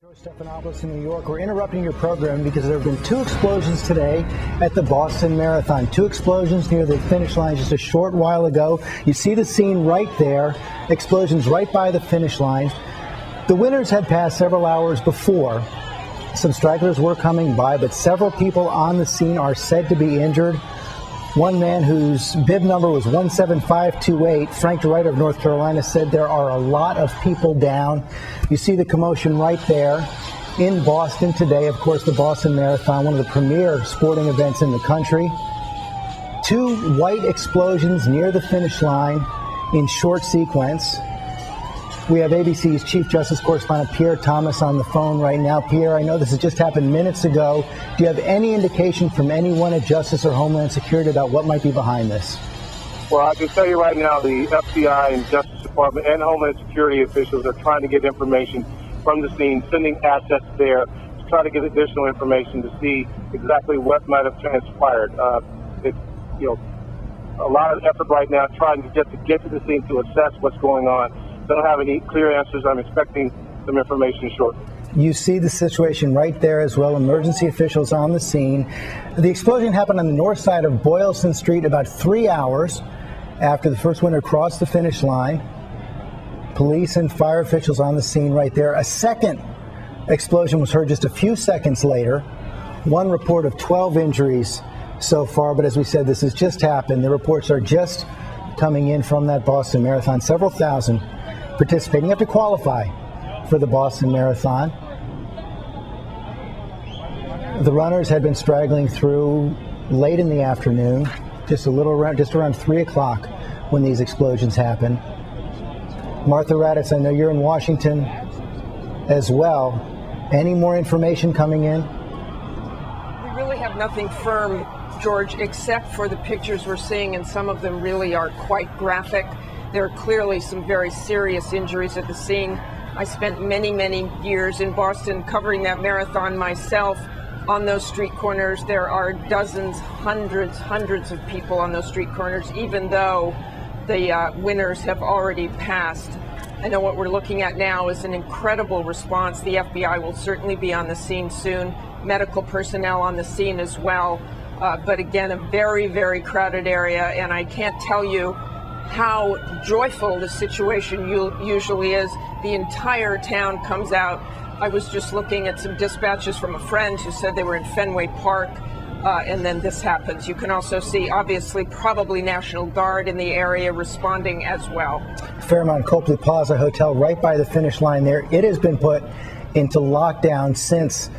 George Stephanopoulos in New York. We're interrupting your program because there have been two explosions today at the Boston Marathon. Two explosions near the finish line just a short while ago. You see the scene right there. Explosions right by the finish line. The winners had passed several hours before. Some stragglers were coming by, but several people on the scene are said to be injured. One man whose bib number was 17528, Frank DeRuyter of North Carolina, said there are a lot of people down. You see the commotion right there in Boston today. Of course, the Boston Marathon, one of the premier sporting events in the country. Two white explosions near the finish line in short sequence. We have ABC's Chief Justice Correspondent Pierre Thomas on the phone right now. Pierre, I know this has just happened minutes ago. Do you have any indication from anyone at Justice or Homeland Security about what might be behind this? Well, I can tell you right now, the FBI and Justice Department and Homeland Security officials are trying to get information from the scene, sending assets there to try to get additional information to see exactly what might have transpired. It's, a lot of effort right now trying to get to the scene to assess what's going on. Don't have any clear answers. I'm expecting some information shortly. You see the situation right there as well. Emergency officials on the scene. The explosion happened on the north side of Boylston Street about 3 hours after the first winner crossed the finish line. Police and fire officials on the scene right there. A second explosion was heard just a few seconds later. One report of 12 injuries so far, but as we said, this has just happened. The reports are just coming in from that Boston Marathon. Several thousand participating. You have to qualify for the Boston Marathon. The runners had been straggling through late in the afternoon, just around 3 o'clock when these explosions happened. Martha Raddatz, I know you're in Washington as well. Any more information coming in? We really have nothing firm, George, except for the pictures we're seeing, and some of them really are quite graphic. There are clearly some very serious injuries at the scene. I spent many, many years in Boston covering that marathon myself. On those street corners, there are dozens, hundreds of people on those street corners, even though the winners have already passed. I know what we're looking at now is an incredible response. The FBI will certainly be on the scene soon. Medical personnel on the scene as well. But again, a very, very crowded area, and I can't tell you how joyful the situation usually is. The entire town comes out. I was just looking at some dispatches from a friend who said they were in Fenway Park, and then this happens. You can also see, obviously, probably National Guard in the area responding as well. Fairmont Copley Plaza Hotel right by the finish line there. It has been put into lockdown since